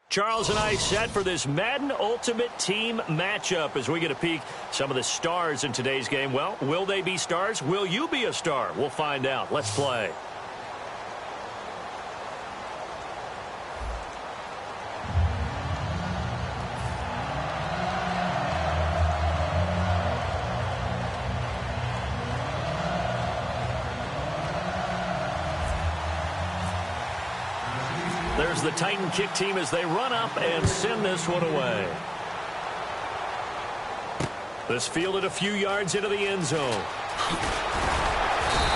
Charles and I set for this Madden Ultimate Team matchup as we get a peek some of the stars in today's game. Well, will they be stars? Will you be a star? We'll find out. Let's play. There's the Titan kick team as they run up and send this one away. This fielded a few yards into the end zone.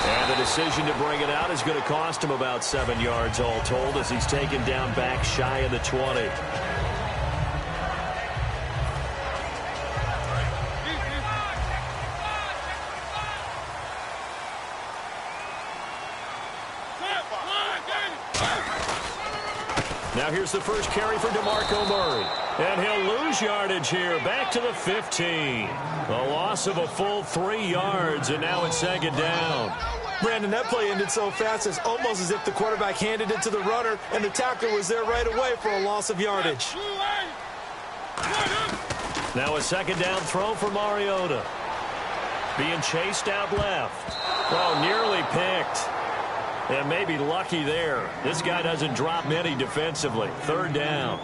And the decision to bring it out is going to cost him about 7 yards all told as he's taken down back shy of the 20. Now here's the first carry for DeMarco Murray. And he'll lose yardage here. Back to the 15. A loss of a full 3 yards, and now it's second down. Brandon, that play ended so fast, it's almost as if the quarterback handed it to the runner, and the tackler was there right away for a loss of yardage. Now a second down throw for Mariota. Being chased out left. Oh, nearly picked. And maybe lucky there. This guy doesn't drop many defensively. Third down.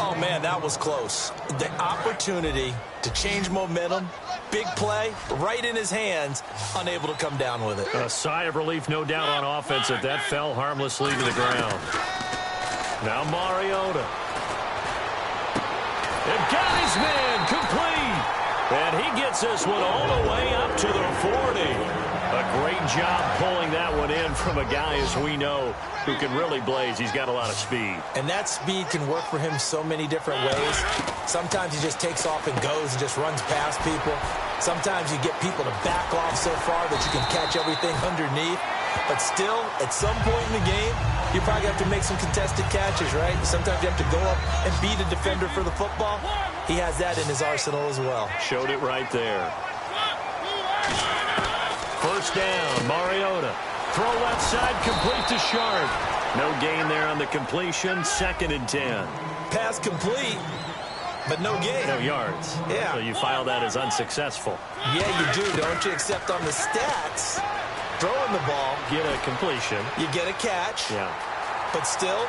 Oh, man, that was close. The opportunity to change momentum, big play, right in his hands, unable to come down with it. A sigh of relief, no doubt, on offense that that fell harmlessly to the ground. Now Mariota. And got his man complete. And he gets this one all the way up to the 40. A great job pulling that one in from a guy, as we know, who can really blaze. He's got a lot of speed. And that speed can work for him so many different ways. Sometimes he just takes off and goes and just runs past people. Sometimes you get people to back off so far that you can catch everything underneath. But still, at some point in the game, you probably have to make some contested catches, right? Sometimes you have to go up and beat a defender for the football. He has that in his arsenal as well. Showed it right there. First down, Mariota. Throw left side, complete to Sharp. No gain there on the completion. 2nd and 10. Pass complete, but no gain. No yards. Yeah. So you file that as unsuccessful. Yeah, you do, don't you? Except on the stats, throwing the ball. Get a completion. You get a catch. Yeah. But still,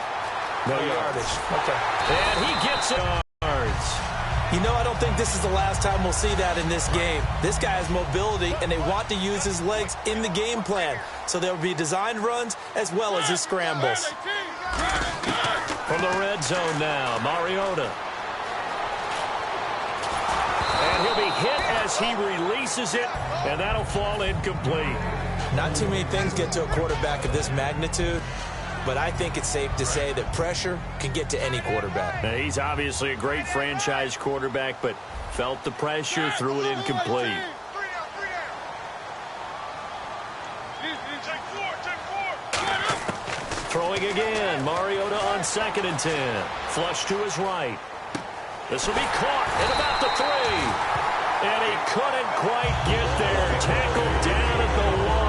no yardage. Okay. And he gets it. Yards. You know, I don't think this is the last time we'll see that in this game. This guy has mobility, and they want to use his legs in the game plan. So there will be designed runs as well as his scrambles. From the red zone now, Mariota. And he'll be hit as he releases it, and that'll fall incomplete. Not too many things get to a quarterback of this magnitude, but I think it's safe to say that pressure can get to any quarterback. Now, he's obviously a great franchise quarterback, but felt the pressure, threw it incomplete. Throwing again, Mariota on 2nd and 10. Flush to his right. This will be caught at about the 3. And he couldn't quite get there. Tackled down at the 1.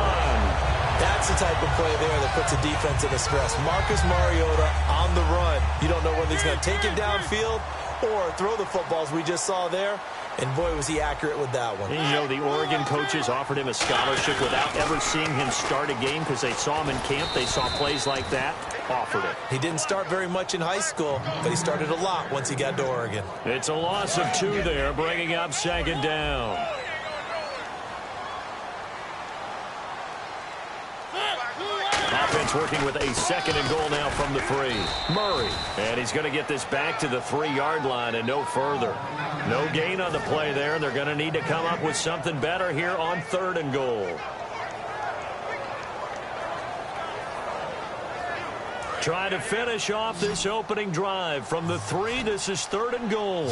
That's the type of play there that puts a defense in a stress. Marcus Mariota on the run. You don't know whether he's going to take it downfield or throw the footballs we just saw there. And boy, was he accurate with that one. And you know, the Oregon coaches offered him a scholarship without ever seeing him start a game because they saw him in camp. They saw plays like that. Offered it. He didn't start very much in high school, but he started a lot once he got to Oregon. It's a loss of 2 there, bringing up 2nd down. Offense working with a 2nd and goal now from the 3. Murray. And he's going to get this back to the 3-yard line and no further. No gain on the play there. They're going to need to come up with something better here on 3rd and goal. Trying to finish off this opening drive from the 3. This is 3rd and goal.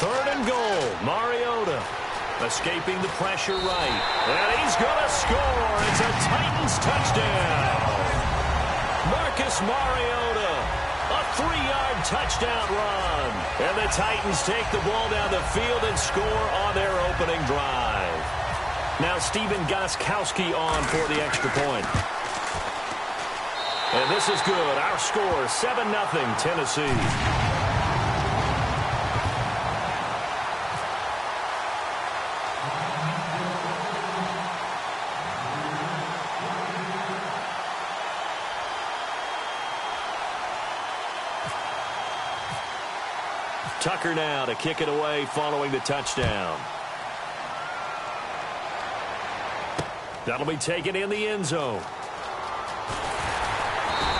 3rd and goal. Mariota escaping the pressure right. And he's going to score. It's a Titans touchdown. Marcus Mariota, a 3-yard touchdown run. And the Titans take the ball down the field and score on their opening drive. Now Stephen Gostkowski on for the extra point. And this is good. Our score, 7-0 Tennessee. Tucker now to kick it away following the touchdown. That'll be taken in the end zone.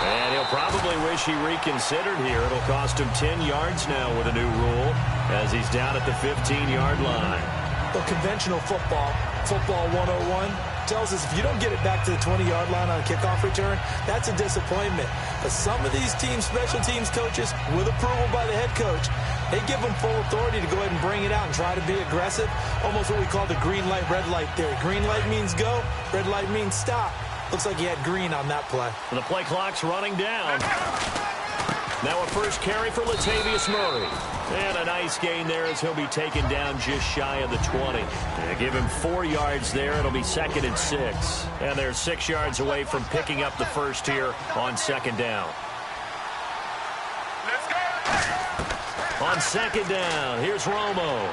And he'll probably wish he reconsidered here. It'll cost him 10 yards now with a new rule as he's down at the 15-yard line. Well, conventional football 101, tells us if you don't get it back to the 20-yard line on a kickoff return, that's a disappointment. But some of these teams, special teams coaches, with approval by the head coach, they give them full authority to go ahead and bring it out and try to be aggressive. Almost what we call the green light, red light theory. Green light means go, red light means stop. Looks like he had green on that play. And the play clock's running down. Now a first carry for Latavius Murray. And a nice gain there as he'll be taken down just shy of the 20. And give him 4 yards there. It'll be 2nd and 6. And they're 6 yards away from picking up the first here on 2nd down. On 2nd down, here's Romo.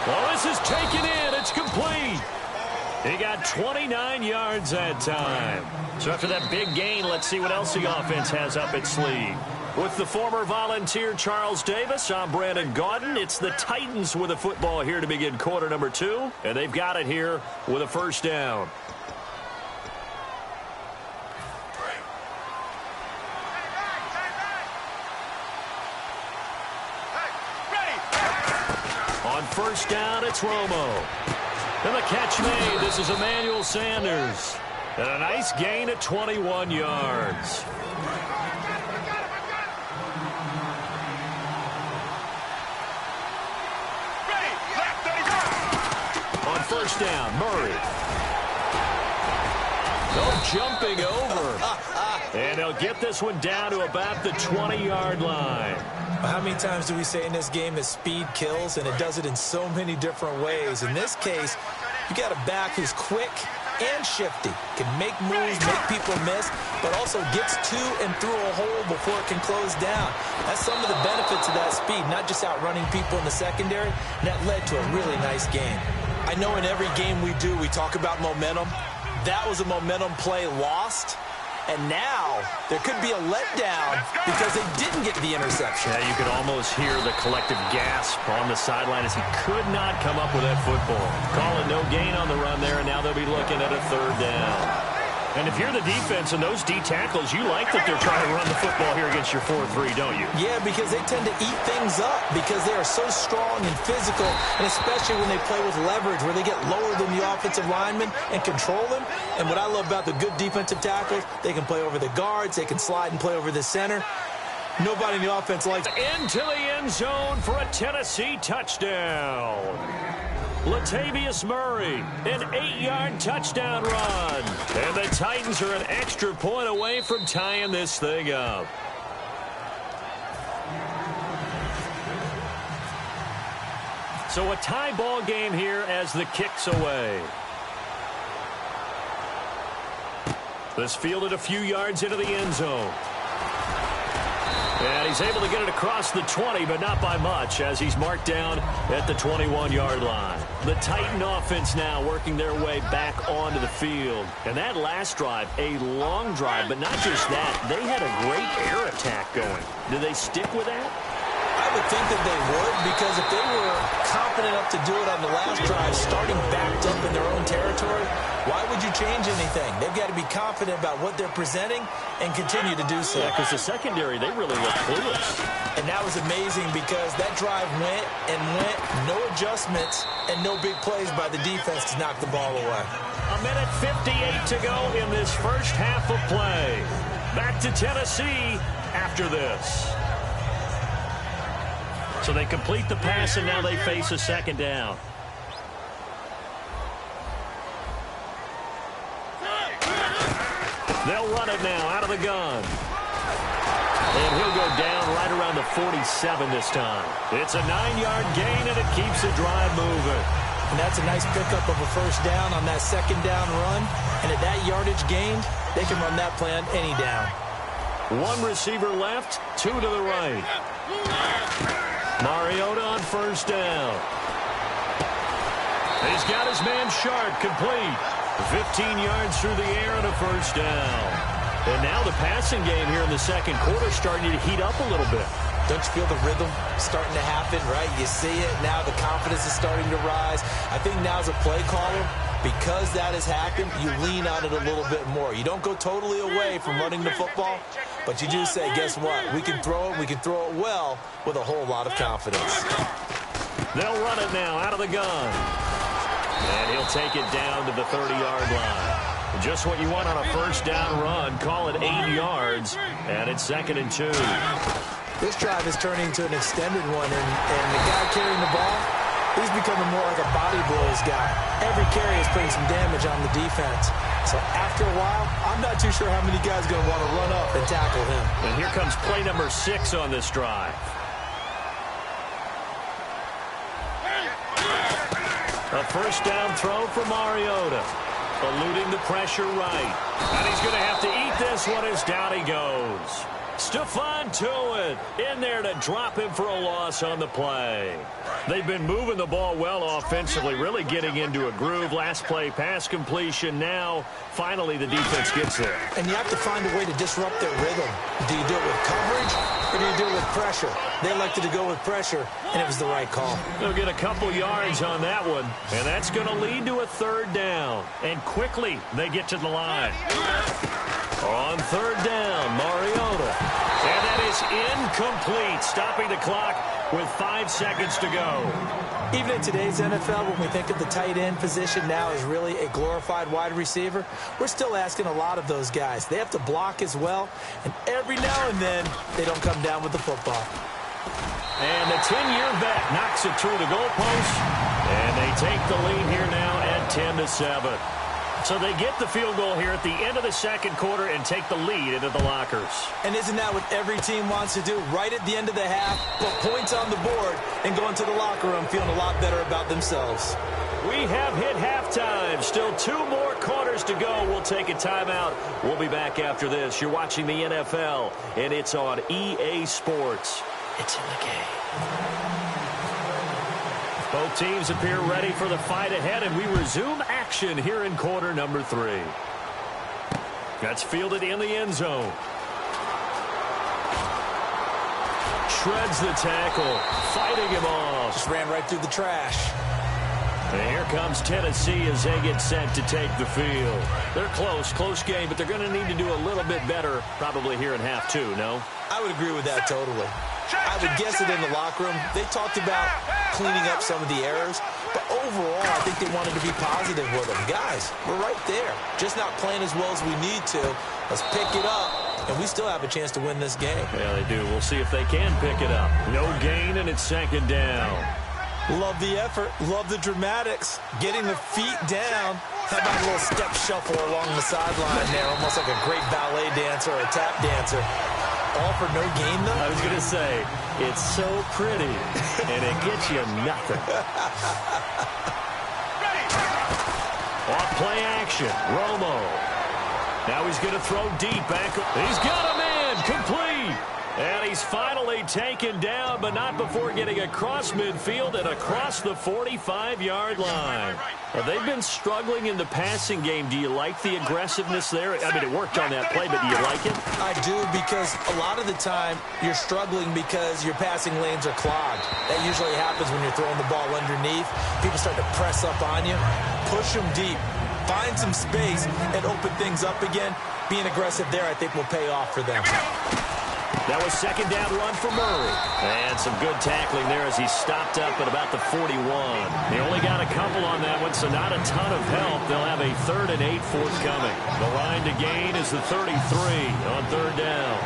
Well, this is taken in. It's complete. He got 29 yards that time. So after that big gain, let's see what else the offense has up its sleeve. With the former Volunteer Charles Davis, I'm Brandon Gaudin. It's the Titans with a football here to begin quarter number 2. And they've got it here with a first down. On first down, it's Romo. And the catch made. This is Emmanuel Sanders. And a nice gain at 21 yards. On first down, Murray. No jumping over. And they'll get this one down to about the 20-yard line. How many times do we say in this game that speed kills, and it does it in so many different ways? In this case, you got a back who's quick and shifty, can make moves, make people miss, but also gets to and through a hole before it can close down. That's some of the benefits of that speed, not just outrunning people in the secondary, and that led to a really nice game. I know in every game we do, we talk about momentum. That was a momentum play lost. And now there could be a letdown because they didn't get the interception. Yeah, you could almost hear the collective gasp on the sideline as he could not come up with that football. Call it no gain on the run there, and now they'll be looking at a third down. And if you're the defense and those D tackles, you like that they're trying to run the football here against your 4-3, don't you? Yeah, because they tend to eat things up because they are so strong and physical, and especially when they play with leverage where they get lower than the offensive linemen and control them. And what I love about the good defensive tackles, they can play over the guards, they can slide and play over the center. Nobody in the offense likes it. Into the end zone for a Tennessee touchdown. Latavius Murray, an 8-yard touchdown run. And the Titans are an extra point away from tying this thing up. So a tie ball game here as the kick's away. This fielded a few yards into the end zone. And he's able to get it across the 20, but not by much, as he's marked down at the 21-yard line. The Titan offense now working their way back onto the field. And that last drive, a long drive, but not just that. They had a great air attack going. Do they stick with that? I would think that they would, because if they were confident enough to do it on the last drive, starting backed up in their own territory, why would you change anything? They've got to be confident about what they're presenting and continue to do so. Yeah, because the secondary, they really look clueless. And that was amazing because that drive went and went, no adjustments, and no big plays by the defense to knock the ball away. A minute 58 to go in this first half of play. Back to Tennessee after this. So they complete the pass, and now they face a second down. They'll run it now out of the gun. And he'll go down right around the 47 this time. It's a 9-yard gain, and it keeps the drive moving. And that's a nice pickup of a first down on that second down run. And at that yardage gained, they can run that play on any down. One receiver left, two to the right. Mariota on first down. He's got his man Sharp complete. 15 yards through the air and a first down. And now the passing game here in the second quarter starting to heat up a little bit. Don't you feel the rhythm starting to happen, right? You see it. Now the confidence is starting to rise. I think now as a play caller, because that has happened, you lean on it a little bit more. You don't go totally away from running the football, but you do say, guess what? We can throw it. We can throw it well with a whole lot of confidence. They'll run it now out of the gun. And he'll take it down to the 30-yard line. Just what you want on a first down run. Call it 8 yards, and it's 2nd and 2. This drive is turning into an extended one, and the guy carrying the ball, he's becoming more like a body blows guy. Every carry is putting some damage on the defense. So after a while, I'm not too sure how many guys are going to want to run up and tackle him. And here comes play number 6 on this drive. A first down throw for Mariota. Eluding the pressure right. And he's going to have to eat this one as down he goes. Stephon Tuitt in there to drop him for a loss on the play. They've been moving the ball well offensively, really getting into a groove. Last play, pass completion. Now, finally, the defense gets there. And you have to find a way to disrupt their rhythm. Do you do it with coverage, or do you do it with pressure? They elected to go with pressure, and it was the right call. They'll get a couple yards on that one, and that's going to lead to a third down. And quickly, they get to the line. On third down, Mariota. And that is incomplete, stopping the clock with 5 seconds to go. Even in today's NFL, when we think of the tight end position now as really a glorified wide receiver, we're still asking a lot of those guys. They have to block as well, and every now and then, they don't come down with the football. And the 10-year vet knocks it through the goalpost, and they take the lead here now at 10-7. So they get the field goal here at the end of the second quarter and take the lead into the lockers. And isn't that what every team wants to do? Right at the end of the half, put points on the board, and go into the locker room feeling a lot better about themselves. We have hit halftime. Still 2 more quarters to go. We'll take a timeout. We'll be back after this. You're watching the NFL, and it's on EA Sports. It's in the game. Both teams appear ready for the fight ahead, and we resume action here in quarter number 3. That's fielded in the end zone. Shreds the tackle, fighting him off. Just ran right through the trash. And here comes Tennessee as they get set to take the field. They're close game, but they're going to need to do a little bit better probably here in half two, no? I would agree with that totally. I would guess it in the locker room. They talked about cleaning up some of the errors, but overall, I think they wanted to be positive with them. Guys, we're right there. Just not playing as well as we need to. Let's pick it up, and we still have a chance to win this game. Yeah, they do. We'll see if they can pick it up. No gain, and it's second down. Love the effort. Love the dramatics. Getting the feet down. How about a little step shuffle along the sideline there, almost like a great ballet dancer or a tap dancer. All for no gain, though? I was going to say, it's so pretty, and it gets you nothing. Off play action, Romo. Now he's going to throw deep back. He's got a man, complete. And he's finally taken down, but not before getting across midfield and across the 45-yard line. Now, they've been struggling in the passing game. Do you like the aggressiveness there? I mean, it worked on that play, but do you like it? I do, because a lot of the time you're struggling because your passing lanes are clogged. That usually happens when you're throwing the ball underneath. People start to press up on you. Push them deep. Find some space and open things up again. Being aggressive there, I think, will pay off for them. That was second down run for Murray. And some good tackling there as he stopped up at about the 41. They only got a couple on that one, so not a ton of help. They'll have a 3rd and 8 forthcoming. The line to gain is the 33 on 3rd down.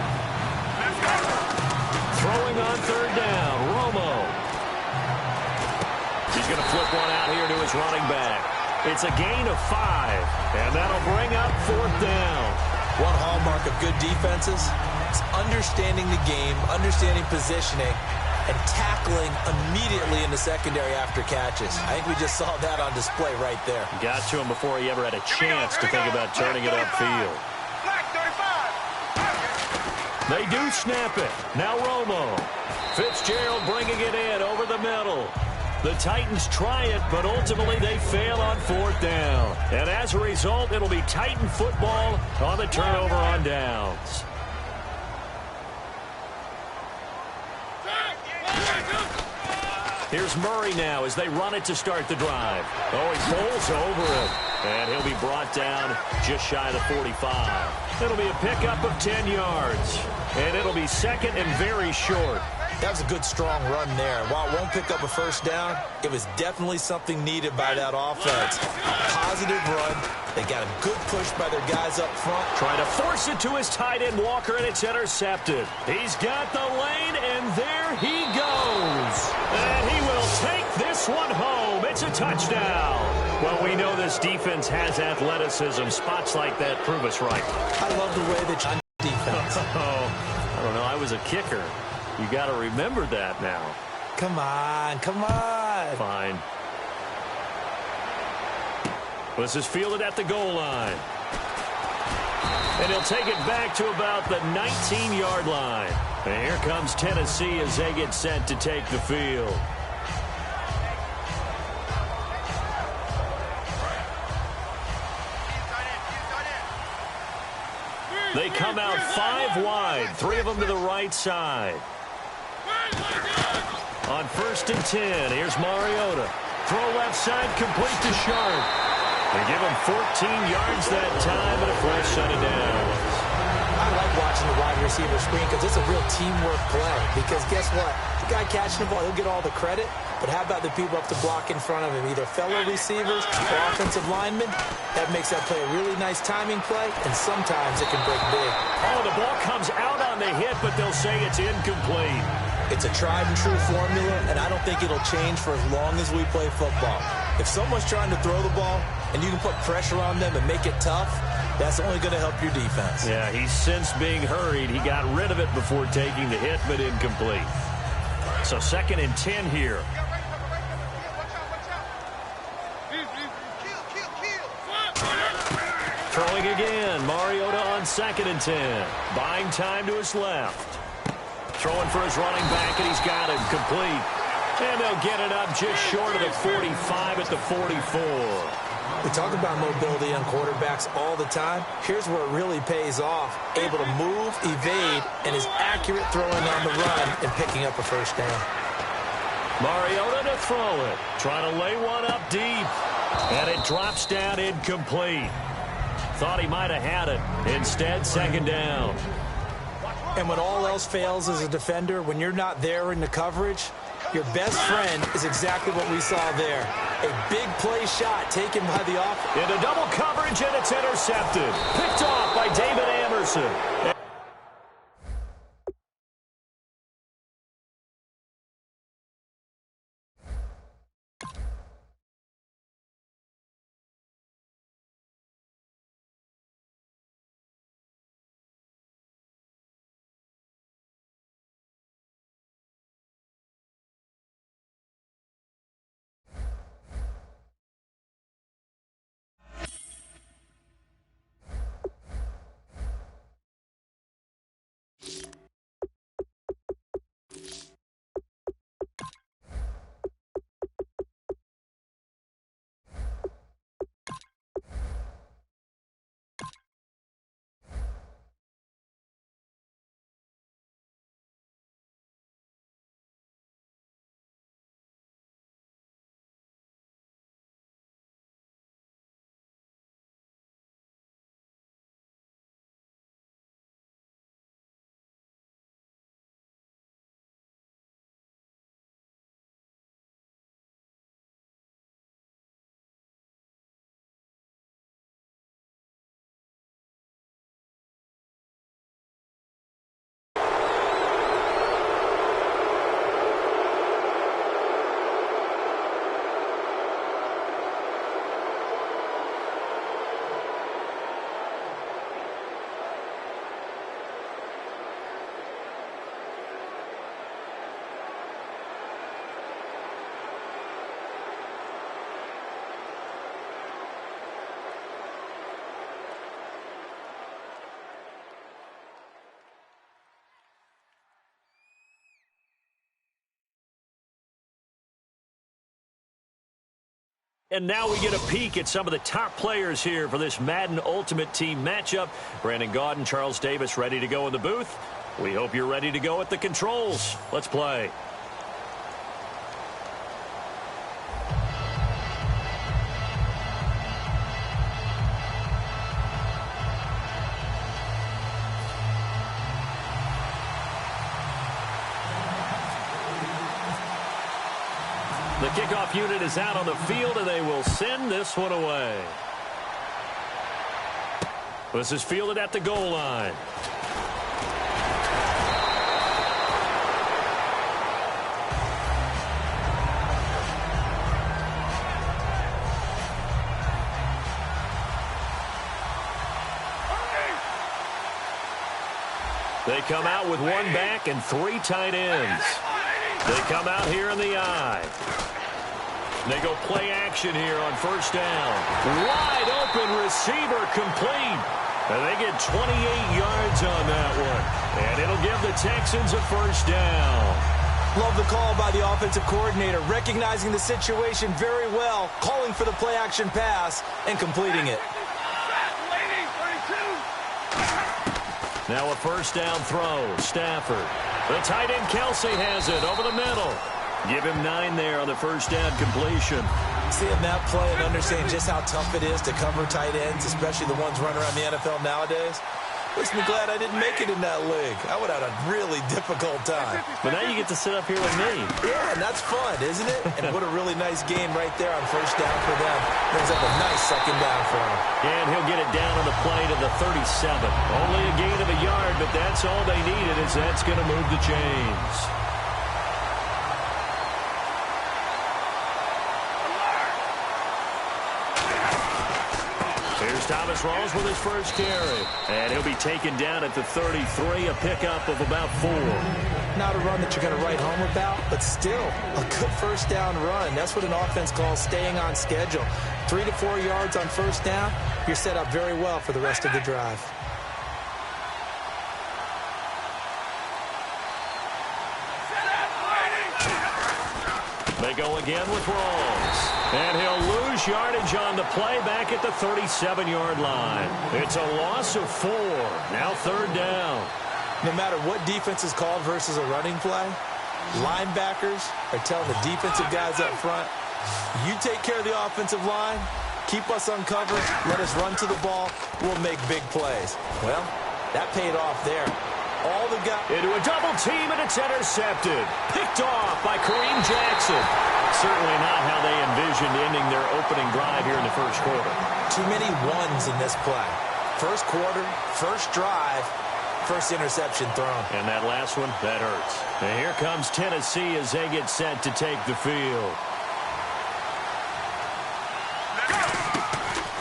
Throwing on 3rd down, Romo. He's going to flip one out here to his running back. It's a gain of 5, and that'll bring up 4th down. One hallmark of good defenses is understanding the game, understanding positioning, and tackling immediately in the secondary after catches. I think we just saw that on display right there. Got to him before he ever had a chance to think about turning it upfield. They do snap it. Now Romo. Fitzgerald bringing it in over the middle. The Titans try it, but ultimately they fail on 4th down. And as a result, it'll be Titan football on the turnover on downs. Here's Murray now as they run it to start the drive. Oh, he pulls over it. And he'll be brought down just shy of the 45. It'll be a pickup of 10 yards. And it'll be second and very short. That was a good, strong run there. While it won't pick up a first down, it was definitely something needed by that offense. Positive run. They got a good push by their guys up front. Trying to force it to his tight end, Walker, and it's intercepted. He's got the lane, and there he goes. And he will take this one home. It's a touchdown. Well, we know this defense has athleticism. Spots like that prove us right. I love the way that you defense. I don't know. I was a kicker. You got to remember that now. Come on, come on. Fine. This is fielded at the goal line. And he'll take it back to about the 19-yard line. And here comes Tennessee as they get set to take the field. They come out 5 wide, 3 of them to the right side. On 1st and 10, here's Mariota. Throw left side, complete to Sharp. They give him 14 yards that time, but a first set of downs. I like watching the wide receiver screen because it's a real teamwork play. Because guess what? The guy catching the ball, he'll get all the credit. But how about the people up to block in front of him, either fellow receivers or offensive linemen? That makes that play a really nice timing play, and sometimes it can break big. Oh, the ball comes out on the hit, but they'll say it's incomplete. It's a tried-and-true formula, and I don't think it'll change for as long as we play football. If someone's trying to throw the ball, and you can put pressure on them and make it tough, that's only going to help your defense. Yeah, he's since being hurried. He got rid of it before taking the hit, but incomplete. So 2nd and 10 here. Throwing again. Mariota on 2nd and 10. Buying time to his left. Throwing for his running back, and he's got him complete. And they'll get it up just short of the 45 at the 44. We talk about mobility on quarterbacks all the time. Here's where it really pays off. Able to move, evade, and is accurate throwing on the run and picking up a first down. Mariota to throw it. Trying to lay one up deep. And it drops down incomplete. Thought he might have had it. Instead, second down. And when all else fails as a defender, when you're not there in the coverage, your best friend is exactly what we saw there. A big play shot taken by the offense. Into double coverage, and it's intercepted. Picked off by David Amerson. And now we get a peek at some of the top players here for this Madden Ultimate Team matchup. Brandon Gaudin, Charles Davis ready to go in the booth. We hope you're ready to go at the controls. Let's play. The kickoff unit is out on the field, and they will send this one away. This is fielded at the goal line. They come out with one back and three tight ends. They come out here in the I. They go play action here on first down. Wide open receiver complete. And they get 28 yards on that one. And it'll give the Texans a first down. Love the call by the offensive coordinator, recognizing the situation very well, calling for the play action pass and completing it. Now a first down throw. Stafford. The tight end Kelsey has it over the middle. Give him 9 there on the first down completion. Seeing that play and understanding just how tough it is to cover tight ends, especially the ones running around the NFL nowadays, makes me glad I didn't make it in that league. I would have had a really difficult time. But now you get to sit up here with me. Yeah, and that's fun, isn't it? And what a really nice game right there on first down for them. Brings up a nice second down for him. And he'll get it down on the play to the 37. Only a gain of a yard, but that's all they needed, as that's going to move the chains. Here's Thomas Rawls with his first carry. And he'll be taken down at the 33, a pickup of about 4. Not a run that you're going to write home about, but still a good first down run. That's what an offense calls staying on schedule. 3 to 4 yards on first down, you're set up very well for the rest of the drive. They go again with Rawls. And he'll lose yardage on the play back at the 37-yard line. It's a loss of 4. Now 3rd down. No matter what defense is called versus a running play, linebackers are telling the defensive guys up front, you take care of the offensive line, keep us uncovered, let us run to the ball, we'll make big plays. Well, that paid off there. All the guys into a double team, and it's intercepted. Picked off by Kareem Jackson. Certainly not how they envisioned ending their opening drive here in the first quarter. Too many ones in this play. First quarter, first drive, first interception thrown. And that last one, that hurts. And here comes Tennessee as they get set to take the field.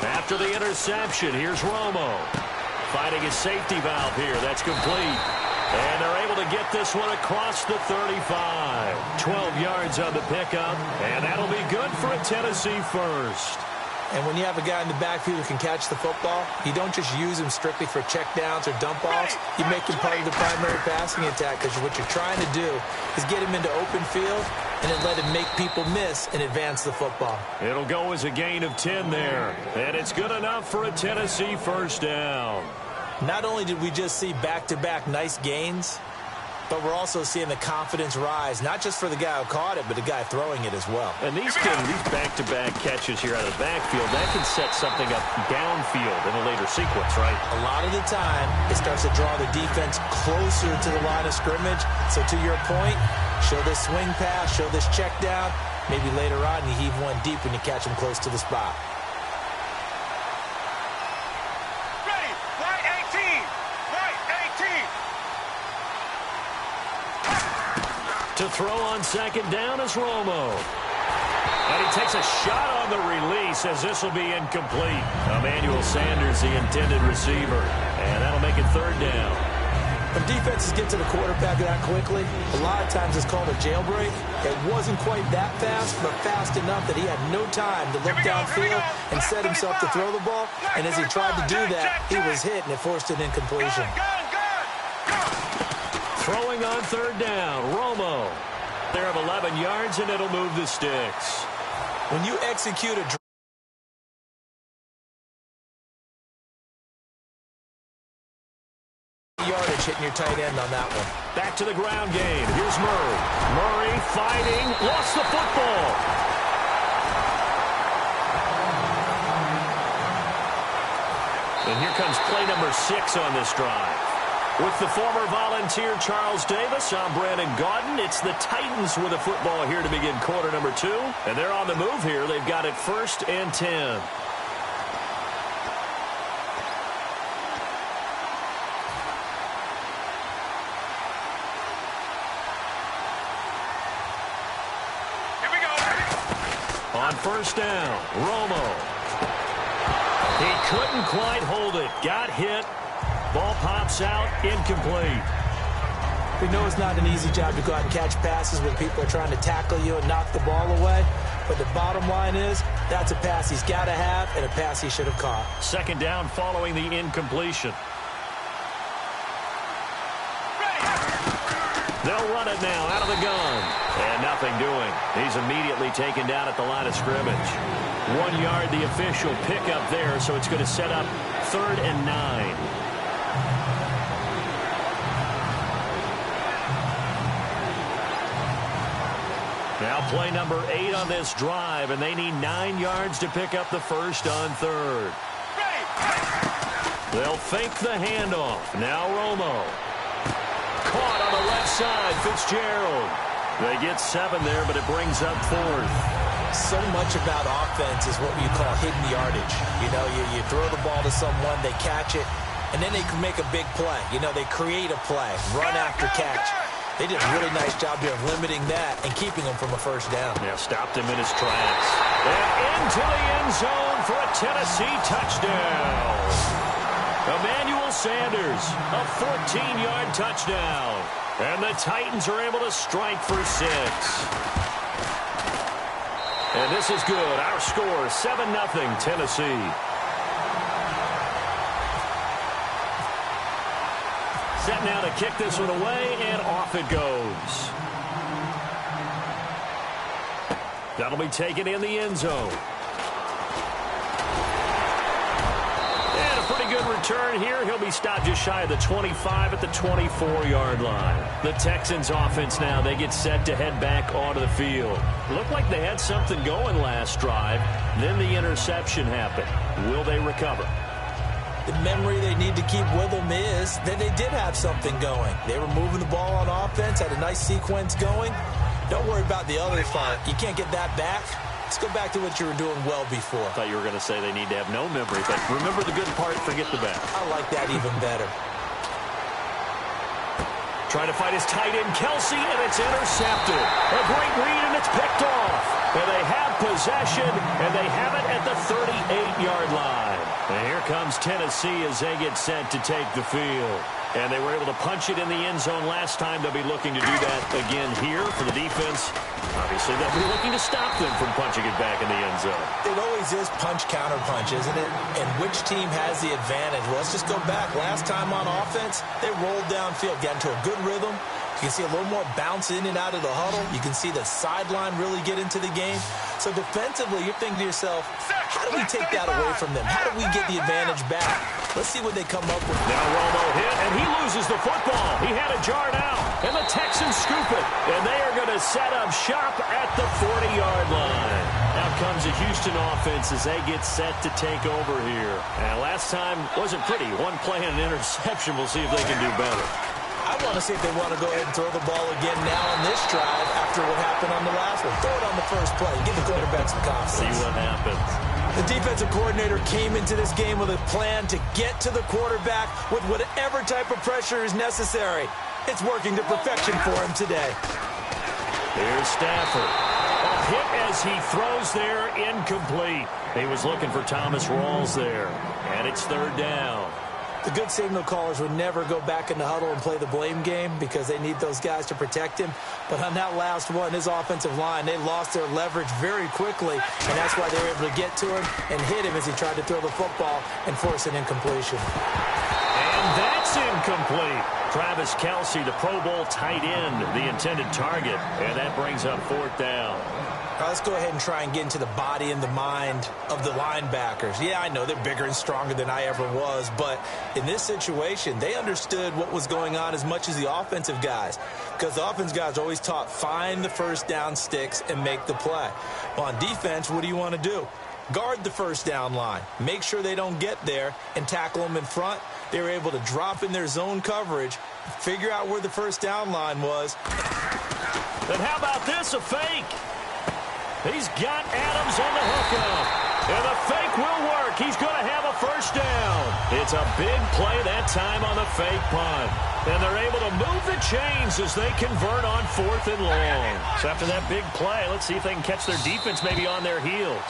After the interception, here's Romo. Finding a safety valve here. That's complete. And they're able to get this one across the 35. 12 yards on the pickup. And that'll be good for a Tennessee first. And when you have a guy in the backfield who can catch the football, you don't just use him strictly for checkdowns or dump-offs. You make him part of the primary passing attack, because what you're trying to do is get him into open field and then let him make people miss and advance the football. It'll go as a gain of 10 there. And it's good enough for a Tennessee first down. Not only did we just see back-to-back nice gains, but we're also seeing the confidence rise, not just for the guy who caught it, but the guy throwing it as well. And these back-to-back catches here out of the backfield, that can set something up downfield in a later sequence, right? A lot of the time, it starts to draw the defense closer to the line of scrimmage. So to your point, show this swing pass, show this check down. Maybe later on, you heave one deep when you catch him close to the spot. To throw on second down is Romo. And he takes a shot on the release as this will be incomplete. Emmanuel Sanders, the intended receiver. And that'll make it 3rd down. When defenses get to the quarterback that quickly, a lot of times it's called a jailbreak. It wasn't quite that fast, but fast enough that he had no time to look downfield and set himself to throw the ball. And as he tried to do that, he was hit, and it forced an incompletion. Throwing on 3rd down, Romo. There of 11 yards, and it'll move the sticks. When you execute a yardage hitting your tight end on that one. Back to the ground game. Here's Murray. Murray fighting. Lost the football. And here comes play number 6 on this drive. With the former Volunteer Charles Davis, I'm Brandon Gaudin. It's the Titans with the football here to begin quarter number 2. And they're on the move here. They've got it 1st and 10. On 1st down, Romo. He couldn't quite hold it. Got hit. Ball pops out, incomplete. We know it's not an easy job to go out and catch passes when people are trying to tackle you and knock the ball away. But the bottom line is, that's a pass he's got to have and a pass he should have caught. 2nd down following the incompletion. They'll run it now out of the gun. And nothing doing. He's immediately taken down at the line of scrimmage. 1 yard, the official pickup there, so it's going to set up 3rd and 9. Now play number 8 on this drive, and they need 9 yards to pick up the first on 3rd. They'll fake the handoff. Now Romo. Caught on the left side, Fitzgerald. They get 7 there, but it brings up 4th. So much about offense is what you call hidden yardage. You know, you throw the ball to someone, they catch it, and then they can make a big play. You know, they create a play, run after catch. They did a really nice job there of limiting that and keeping him from a first down. Yeah, stopped him in his tracks. And into the end zone for a Tennessee touchdown. Emmanuel Sanders, a 14-yard touchdown. And the Titans are able to strike for 6. And this is good. Our score, 7-0 Tennessee. Set now to kick this one away, and off it goes. That'll be taken in the end zone. And a pretty good return here. He'll be stopped just shy of the 25 at the 24-yard line. The Texans offense now, they get set to head back onto the field. Looked like they had something going last drive. Then the interception happened. Will they recover? The memory they need to keep with them is that they did have something going. They were moving the ball on offense, had a nice sequence going. Don't worry about the other part. You can't get that back. Let's go back to what you were doing well before. I thought you were going to say they need to have no memory, but remember the good part, forget the bad. I like that even better. Trying to fight his tight end, Kelsey, and it's intercepted. A great read, and it's picked off. And they have possession, and they have it at the 38-yard line. And here comes Tennessee as they get set to take the field. And they were able to punch it in the end zone last time. They'll be looking to do that again here for the defense. Obviously, they'll be looking to stop them from punching it back in the end zone. It always is punch-counter-punch, isn't it? And which team has the advantage? Well, let's just go back. Last time on offense, they rolled downfield, got into a good rhythm. You can see a little more bounce in and out of the huddle. You can see the sideline really get into the game. So defensively, you're thinking to yourself, how do we take that away from them? How do we get the advantage back? Let's see what they come up with. Now Romo hit, and he loses the football. He had a jar out, and the Texans scoop it. And they are going to set up shop at the 40-yard line. Out comes the Houston offense as they get set to take over here. And last time wasn't pretty. One play and an interception. We'll see if they can do better. I want to see if they want to go ahead and throw the ball again now on this drive after what happened on the last one. Throw it on the first play. Give the quarterback some confidence. See what happens. The defensive coordinator came into this game with a plan to get to the quarterback with whatever type of pressure is necessary. It's working to perfection for him today. Here's Stafford. A hit as he throws there, incomplete. He was looking for Thomas Rawls there. And it's third down. The good signal callers would never go back in the huddle and play the blame game because they need those guys to protect him. But on that last one, his offensive line, they lost their leverage very quickly, and that's why they were able to get to him and hit him as he tried to throw the football and force an incompletion. And that's incomplete. Travis Kelce, the Pro Bowl tight end, the intended target, and that brings up fourth down. Let's go ahead and try and get into the body and the mind of the linebackers. Yeah, I know they're bigger and stronger than I ever was, but in this situation, they understood what was going on as much as the offensive guys, because the offensive guys are always taught, find the first down sticks and make the play. Well, on defense, what do you want to do? Guard the first down line. Make sure they don't get there and tackle them in front. They were able to drop in their zone coverage, figure out where the first down line was. And how about this, a fake? He's got Adams on the hookup. And the fake will work. He's going to have a first down. It's a big play that time on the fake punt. And they're able to move the chains as they convert on fourth and long. So after that big play, let's see if they can catch their defense maybe on their heels.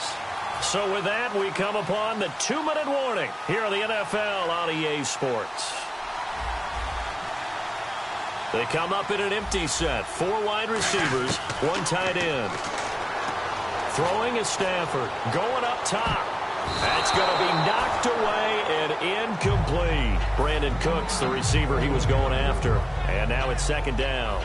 So with that, we come upon the 2-minute warning here on the NFL on EA Sports. They come up in an empty set. 4 wide receivers, 1 tight end. Throwing is Stafford. Going up top. That's going to be knocked away and incomplete. Brandon Cooks, the receiver he was going after. And now it's second down.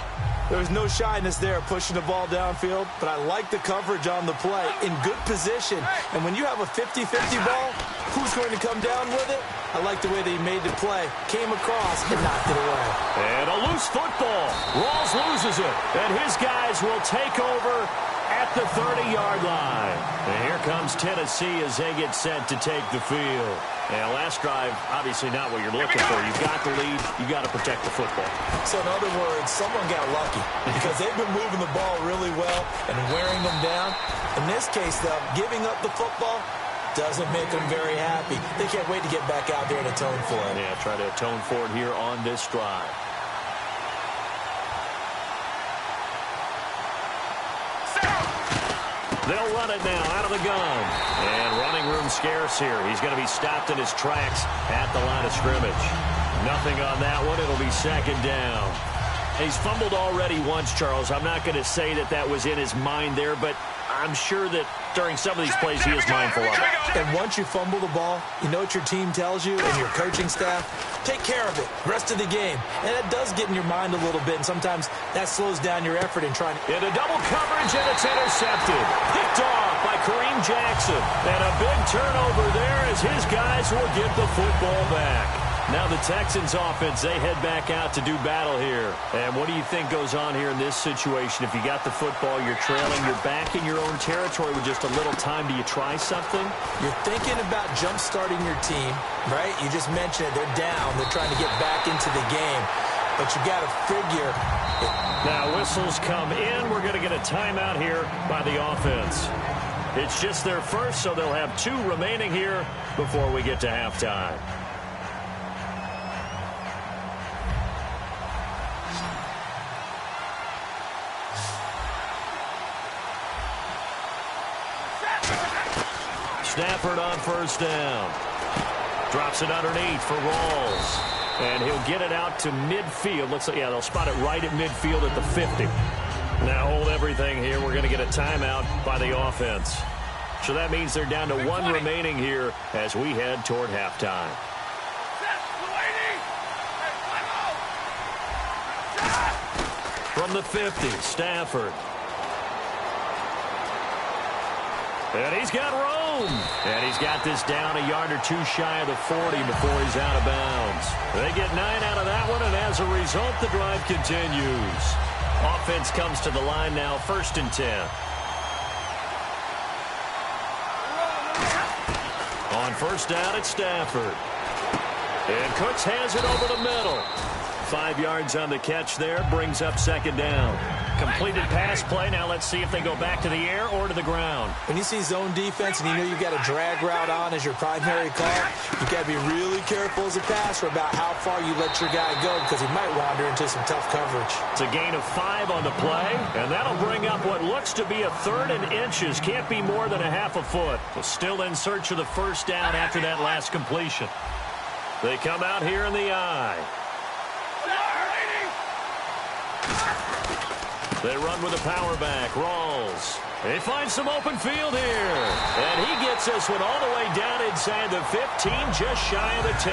There was no shyness there pushing the ball downfield, but I like the coverage on the play in good position. And when you have a 50-50 ball, who's going to come down with it? I like the way they made the play, came across, and knocked it away. And a loose football. Rawls loses it, and his guys will take over at the 30-yard line. And here comes Tennessee as they get set to take the field. And last drive, obviously not what you're looking for. You've got the lead. You've got to protect the football. So in other words, someone got lucky because they've been moving the ball really well and wearing them down. In this case, though, giving up the football doesn't make them very happy. They can't wait to get back out there and atone for it. Yeah, try to atone for it here on this drive. They'll run it now out of the gun. And running room scarce here. He's going to be stopped in his tracks at the line of scrimmage. Nothing on that one. It'll be second down. He's fumbled already once, Charles. I'm not going to say that that was in his mind there, but I'm sure that during some of these plays he is mindful of it. And once you fumble the ball, you know what your team tells you and your coaching staff? Take care of it. Rest of the game. And that does get in your mind a little bit, and sometimes that slows down your effort in trying to... Into double coverage, and it's intercepted. Picked off by Kareem Jackson. And a big turnover there as his guys will get the football back. Now the Texans offense, they head back out to do battle here. And what do you think goes on here in this situation? If you got the football, you're trailing, you're back in your own territory with just a little time. Do you try something? You're thinking about jump-starting your team, right? You just mentioned it. They're down. They're trying to get back into the game. But you got to figure... Now whistles come in. We're going to get a timeout here by the offense. It's just their first, so they'll have 2 remaining here before we get to halftime. Stafford on first down. Drops it underneath for Rawls. And he'll get it out to midfield. Looks like, yeah, they'll spot it right at midfield at the 50. Now hold everything here. We're going to get a timeout by the offense. So that means they're down to 1 remaining here as we head toward halftime. From the 50, Stafford. And he's got room. And he's got this down a yard or 2 shy of the 40 before he's out of bounds. They get 9 out of that one, and as a result, the drive continues. Offense comes to the line now, 1st and 10. On first down, it's Stafford. And Cooks has it over the middle. 5 yards on the catch there, brings up 2nd down. Completed pass play. Now let's see if they go back to the air or to the ground. When you see zone defense and you know you've got a drag route on as your primary call, you've got to be really careful as a passer about how far you let your guy go because he might wander into some tough coverage. It's a gain of 5 on the play, and that'll bring up what looks to be a 3rd and inches. Can't be more than a half a foot. So still in search of the first down after that last completion. They come out here in the eye. They run with a power back. Rawls. They find some open field here. And he gets this one all the way down inside the 15, just shy of the 10.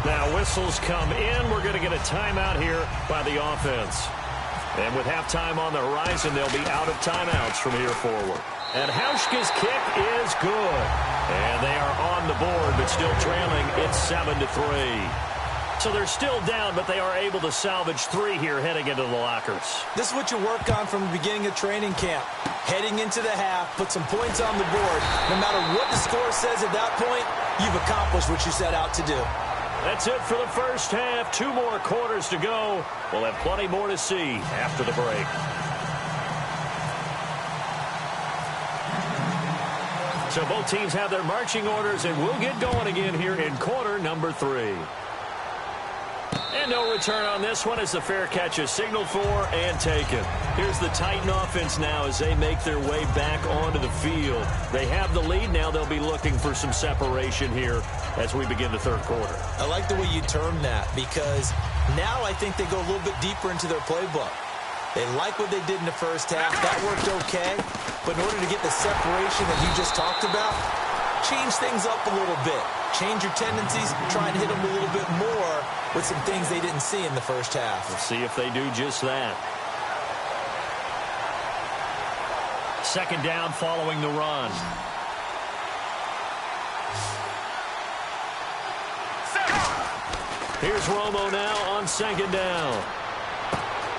Now whistles come in. We're going to get a timeout here by the offense. And with halftime on the horizon, they'll be out of timeouts from here forward. And Hauschka's kick is good. And they are on the board, but still trailing. It's 7-3. So they're still down, but they are able to salvage 3 here heading into the lockers. This is what you work on from the beginning of training camp. Heading into the half, put some points on the board. No matter what the score says at that point, you've accomplished what you set out to do. That's it for the first half. 2 more quarters to go. We'll have plenty more to see after the break. So both teams have their marching orders, and we'll get going again here in quarter number 3. And no return on this one as the fair catch is signaled for and taken. Here's the Titan offense now as they make their way back onto the field. They have the lead. Now they'll be looking for some separation here as we begin the 3rd quarter. I like the way you term that because now I think they go a little bit deeper into their playbook. They like what they did in the first half. That worked okay. But in order to get the separation that you just talked about, change things up a little bit. Change your tendencies, try and hit them a little bit more with some things they didn't see in the first half. Let's see if they do just that. 2nd down following the run. Here's Romo now on 2nd down.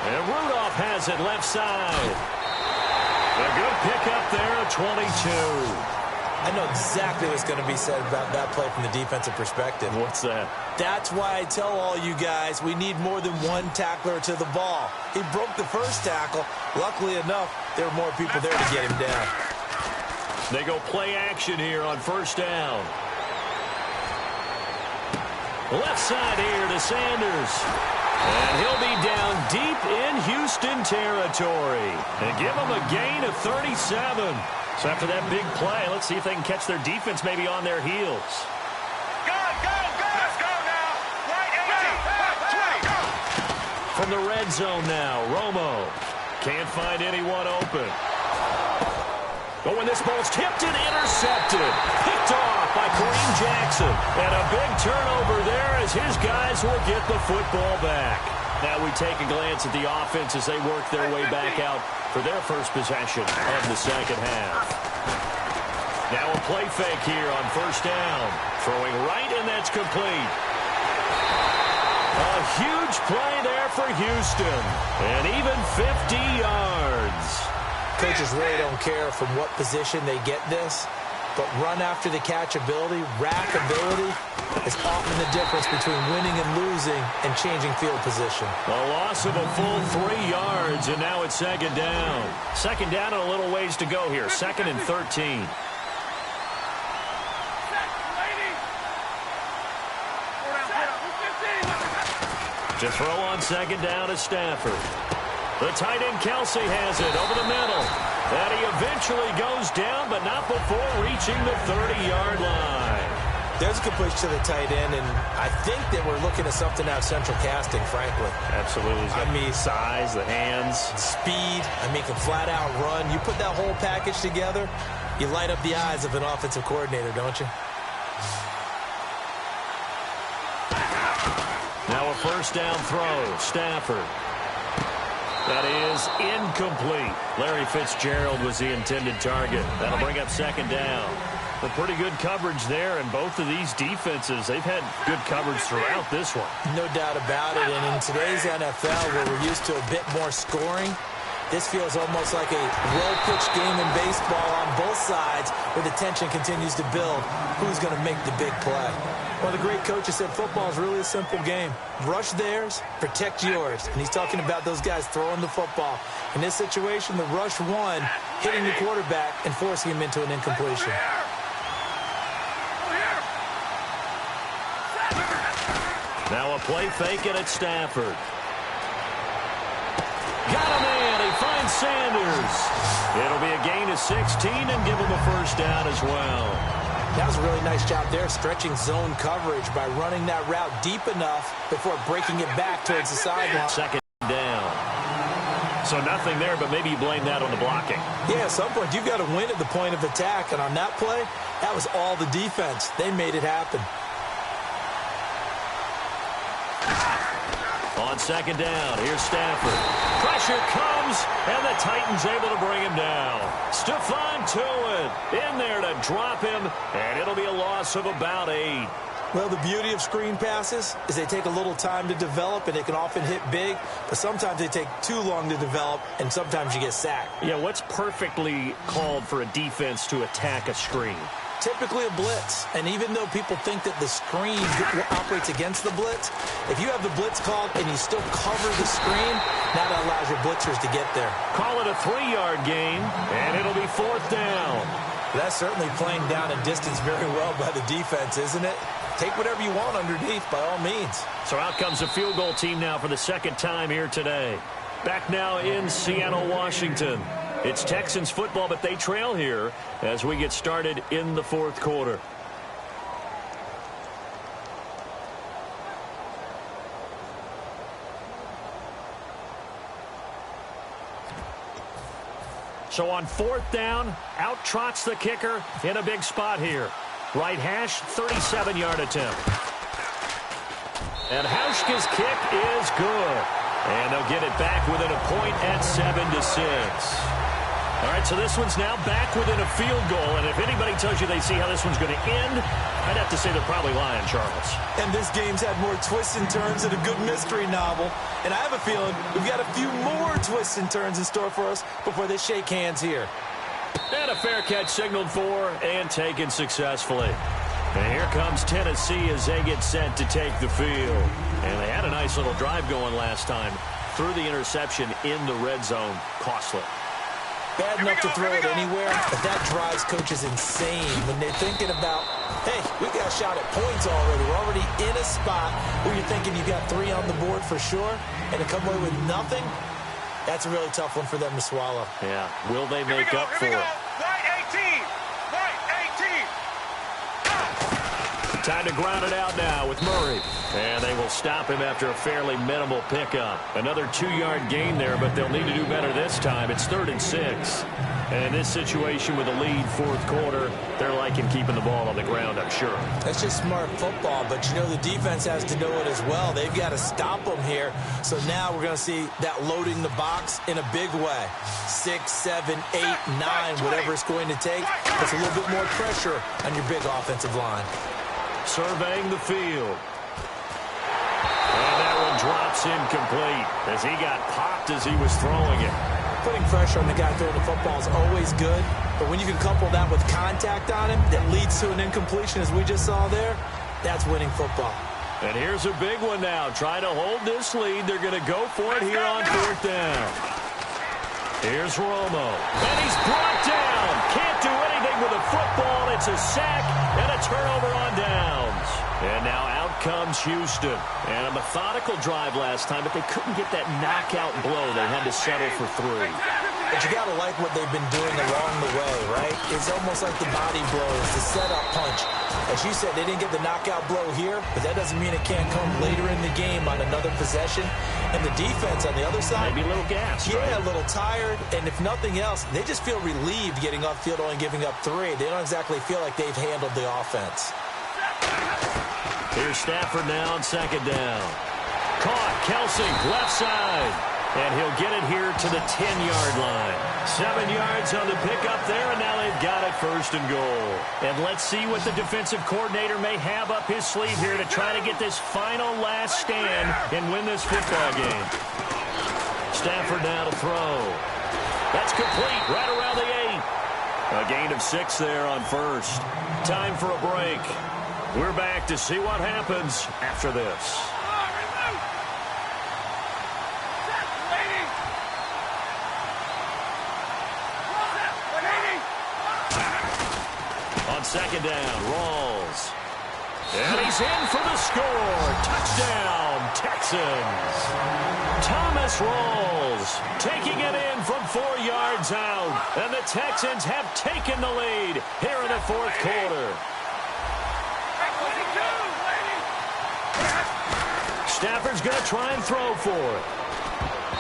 And Rudolph has it left side. A good pickup there at 22. I know exactly what's going to be said about that play from the defensive perspective. What's that? That's why I tell all you guys we need more than one tackler to the ball. He broke the first tackle. Luckily enough, there were more people there to get him down. They go play action here on first down. Left side here to Sanders. And he'll be down deep in Houston territory. And give him a gain of 37. So after that big play, let's see if they can catch their defense maybe on their heels. Go, go, go! Let's go now! Right, go! From the red zone now, Romo can't find anyone open. But when this ball's tipped and intercepted, picked off by Kareem Jackson. And a big turnover there as his guys will get the football back. Now we take a glance at the offense as they work their way back out for their first possession of the second half. Now a play fake here on first down. Throwing right, and that's complete. A huge play there for Houston. And even 50 yards. Coaches really don't care from what position they get this, but run after the catch ability, rack ability, is often the difference between winning and losing and changing field position. A loss of a full 3 yards, and now it's second down. Second down and a little ways to go here. 2nd and 13. To throw on second down is Stafford. The tight end Kelsey has it over the middle. And he eventually goes down, but not before reaching the 30-yard line. There's a completion to the tight end, and I think that we're looking at something out of central casting, frankly. Absolutely. I mean, size, the hands. Speed. I mean, can flat out run. You put that whole package together, you light up the eyes of an offensive coordinator, don't you? Now a first down throw. Stafford. That is incomplete. Larry Fitzgerald was the intended target. That'll bring up second down. A pretty good coverage there, and both of these defenses, they've had good coverage throughout this one. No doubt about it, and in today's NFL, where we're used to a bit more scoring, this feels almost like a well-pitched game in baseball on both sides where the tension continues to build. Who's going to make the big play? Well, the great coach has said football is really a simple game. Rush theirs, protect yours. And he's talking about those guys throwing the football. In this situation, the rush one, hitting the quarterback and forcing him into an incompletion. Now a play fake it at Stafford. Got him in. He finds Sanders. It'll be a gain of 16 and give him a first down as well. That was a really nice job there, stretching zone coverage by running that route deep enough before breaking it back towards the sideline. Second down. So nothing there, but maybe you blame that on the blocking. Yeah, at some point you've got to win at the point of attack, and on that play, that was all the defense. They made it happen. On second down, here's Stafford. Pressure comes, and the Titans able to bring him down. Stephon Tuitt in there to drop him, and it'll be a loss of about 8. Well, the beauty of screen passes is they take a little time to develop, and they can often hit big, but sometimes they take too long to develop, and sometimes you get sacked. Yeah, what's perfectly called for a defense to attack a screen? Typically a blitz, and even though people think that the screen operates against the blitz, if you have the blitz called and you still cover the screen, now that allows your blitzers to get there. Call it a 3-yard gain, and it'll be fourth down. That's certainly playing down in distance very well by the defense, isn't it? Take whatever you want underneath, by all means. So out comes the field goal team now for the second time here today. Back now in Seattle, Washington. It's Texans football, but they trail here as we get started in the fourth quarter. So on fourth down, out trots the kicker in a big spot here. Right hash, 37-yard attempt. And Hauschka's kick is good. And they'll get it back within a point at 7-6. All right, so this one's now back within a field goal. And if anybody tells you they see how this one's going to end, I'd have to say they're probably lying, Charles. And this game's had more twists and turns than a good mystery novel. And I have a feeling we've got a few more twists and turns in store for us before they shake hands here. And a fair catch signaled for and taken successfully. And here comes Tennessee as they get set to take the field. And they had a nice little drive going last time. Threw the interception in the red zone. Costly. Bad enough to throw it anywhere, but that drives coaches insane when they're thinking about, hey, we got a shot at points already. We're already in a spot where you're thinking you got 3 on the board for sure, and to come away with nothing, that's a really tough one for them to swallow. Yeah, will they make up for it? Right 18! Right 18! Time to ground it out now with Murray. And they will stop him after a fairly minimal pickup. Another 2-yard gain there, but they'll need to do better this time. It's 3rd and 6. And in this situation with a lead 4th quarter, they're liking keeping the ball on the ground, I'm sure. That's just smart football, but you know the defense has to know it as well. They've got to stop them here. So now we're going to see that loading the box in a big way. 6, 7, 8, 9, whatever it's going to take. Puts a little bit more pressure on your big offensive line. Surveying the field. And that one drops incomplete as he got popped as he was throwing it. Putting pressure on the guy throwing the football is always good, but when you can couple that with contact on him that leads to an incompletion, as we just saw there, that's winning football. And here's a big one now. Trying to hold this lead. They're going to go for it here on 4th down. Here's Romo. And he's brought down. Can't do anything with a football. It's a sack and a turnover on downs. And now out comes Houston. And a methodical drive last time, but they couldn't get that knockout blow. They had to settle for 3. But you got to like what they've been doing along the way, right? It's almost like the body blows, the setup punch. As you said, they didn't get the knockout blow here, but that doesn't mean it can't come later in the game on another possession. And the defense on the other side, maybe a little gassed, yeah, right? A little tired. And if nothing else, they just feel relieved getting upfield, only giving up 3. They don't exactly feel like they've handled the offense. Here's Stafford now on 2nd down. Caught, Kelsey, left side. And he'll get it here to the 10-yard line. 7 yards on the pickup there, and now they've got it 1st and goal. And let's see what the defensive coordinator may have up his sleeve here to try to get this final last stand and win this football game. Stafford now to throw. That's complete, right around the 8. A gain of 6 there on 1st. Time for a break. We're back to see what happens after this. On 2nd down, Rawls. And he's in for the score. Touchdown, Texans. Thomas Rawls taking it in from 4 yards out. And the Texans have taken the lead here in the 4th quarter. Stafford's going to try and throw for it.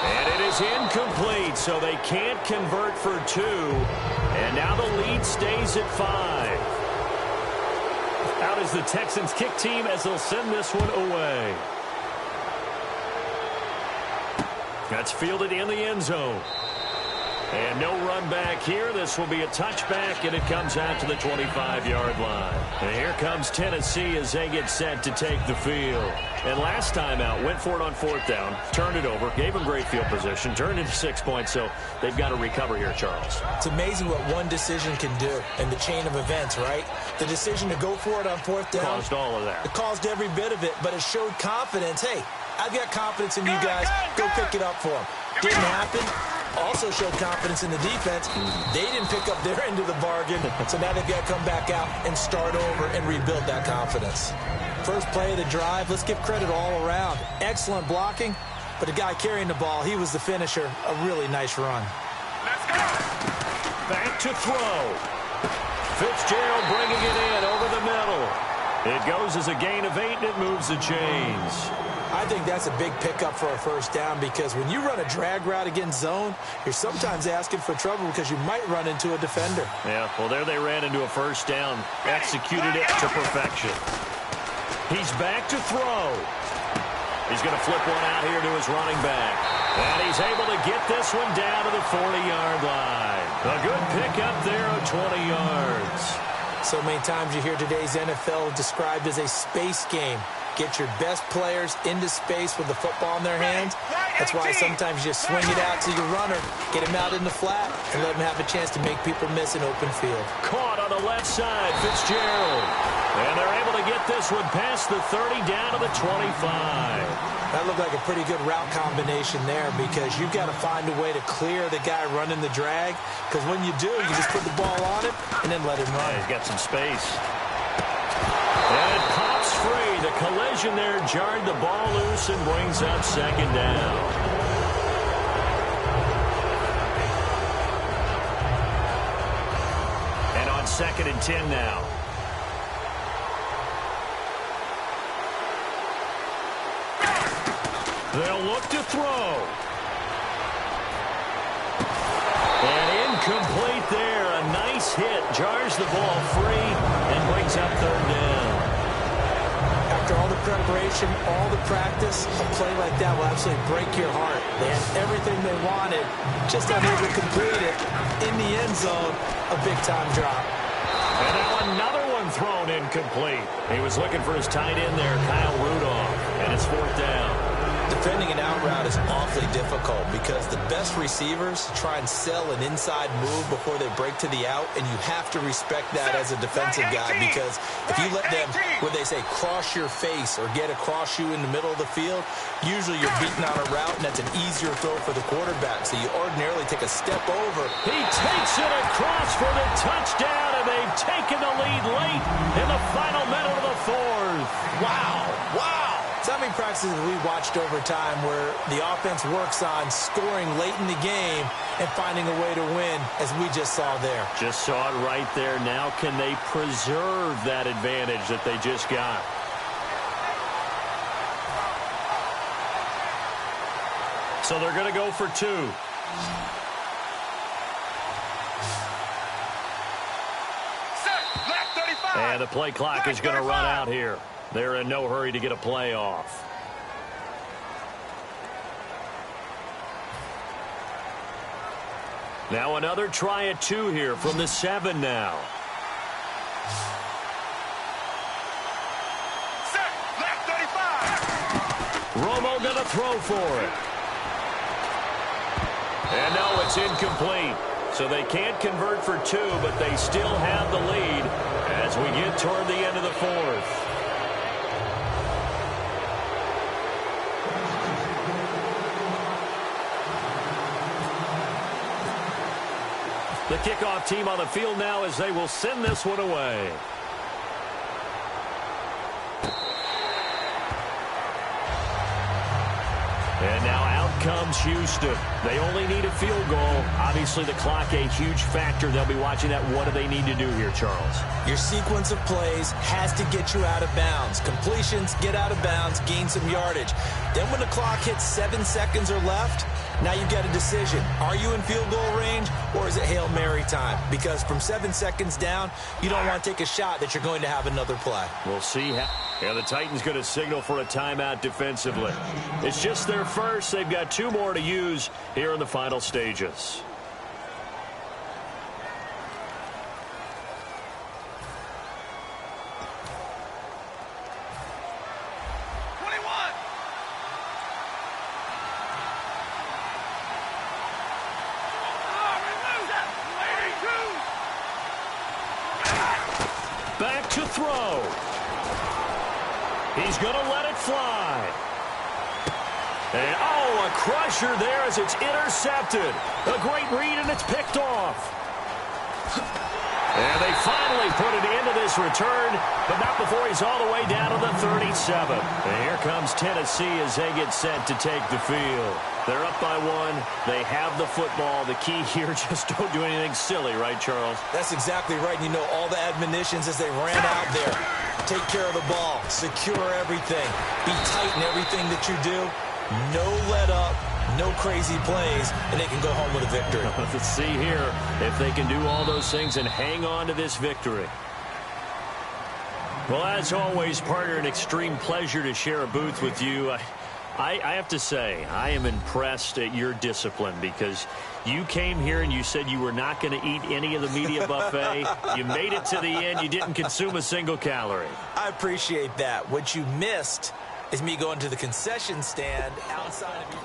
And it is incomplete, so they can't convert for 2. And now the lead stays at 5. Out is the Texans kick team as they'll send this one away. That's fielded in the end zone. And no run back here. This will be a touchback, and it comes out to the 25-yard line. And here comes Tennessee as they get set to take the field. And last time out, went for it on 4th down, turned it over, gave them great field position, turned into 6 points, so they've got to recover here, Charles. It's amazing what one decision can do in the chain of events, right? The decision to go for it on 4th down. Caused all of that. It caused every bit of it, but it showed confidence. Hey, I've got confidence in you guys. Go pick it up for them. Didn't happen. Also showed confidence in the defense. They didn't pick up their end of the bargain, so now they've got to come back out and start over and rebuild that confidence. First play of the drive, let's give credit all around. Excellent blocking, but the guy carrying the ball, he was the finisher. A really nice run. Let's go. Back to throw. Fitzgerald bringing it in over the middle. It goes as a gain of 8, and it moves the chains. I think that's a big pickup for a 1st down because when you run a drag route against zone, you're sometimes asking for trouble because you might run into a defender. Yeah, well, there they ran into a 1st down, executed it to perfection. He's back to throw. He's going to flip one out here to his running back. And he's able to get this one down to the 40-yard line. A good pickup there of 20 yards. So many times you hear today's NFL described as a space game. Get your best players into space with the football in their hands. That's why sometimes you just swing it out to your runner, get him out in the flat, and let him have a chance to make people miss an open field. Caught on the left side, Fitzgerald. And they're able to get this one past the 30 down to the 25. That looked like a pretty good route combination there because you've got to find a way to clear the guy running the drag because when you do, you just put the ball on him and then let him run. Yeah, he's got some space. And it pops free. The collision there jarred the ball loose and brings up 2nd down. And on 2nd and 10 now. They'll look to throw. And incomplete there. A nice hit. Jars the ball free and brings up third down. After all the preparation, all the practice, a play like that will absolutely break your heart. They had everything they wanted, just unable to complete it. In the end zone, a big-time drop. And now another one thrown incomplete. He was looking for his tight end there, Kyle Rudolph, and it's fourth down. Defending an out route is awfully difficult because the best receivers try and sell an inside move before they break to the out, and you have to respect that as a defensive guy because if you let them, what they say, cross your face or get across you in the middle of the field, usually you're beaten on a route, and that's an easier throw for the quarterback. So you ordinarily take a step over. He takes it across for the touchdown, and they've taken the lead late in the final minute of the fourth. Wow, wow. So how many practices have we watched over time where the offense works on scoring late in the game and finding a way to win, as we just saw there? Just saw it right there. Now can they preserve that advantage that they just got? So they're going to go for two. And the play clock is going to run out here. They're in no hurry to get a play off. Now another try at two here from the 7 now. Left 35. Romo going to throw for it. And no, it's incomplete. So they can't convert for two, but they still have the lead as we get toward the end of the fourth. The kickoff team on the field now as they will send this one away. And now out comes Houston. They only need a field goal. Obviously, the clock a huge factor. They'll be watching that. What do they need to do here, Charles? Your sequence of plays has to get you out of bounds. Completions, get out of bounds, gain some yardage. Then when the clock hits 7 seconds or left, now you've got a decision. Are you in field goal range, or is it Hail Mary time? Because from 7 seconds down, you don't want to take a shot that you're going to have another play. We'll see how. Yeah, the Titans going to signal for a timeout defensively. It's just their first. They've got two more to use here in the final stages. Back to throw. He's going to let it fly. And, oh, a crusher there as it's intercepted. A great read, and it's picked off. And they finally put it into this return, but not before he's all the way down to the 37. And here comes Tennessee as they get set to take the field. They're up by one. They have the football. The key here, just don't do anything silly, right, Charles? That's exactly right. You know, all the admonitions as they ran out there. Take care of the ball. Secure everything. Be tight in everything that you do. No let up. No crazy plays, and they can go home with a victory. Let's see here if they can do all those things and hang on to this victory. Well, as always, partner, an extreme pleasure to share a booth with you. I have to say, I am impressed at your discipline because you came here and you said you were not going to eat any of the media buffet. You made it to the end. You didn't consume a single calorie. I appreciate that. What you missed is me going to the concession stand outside of you.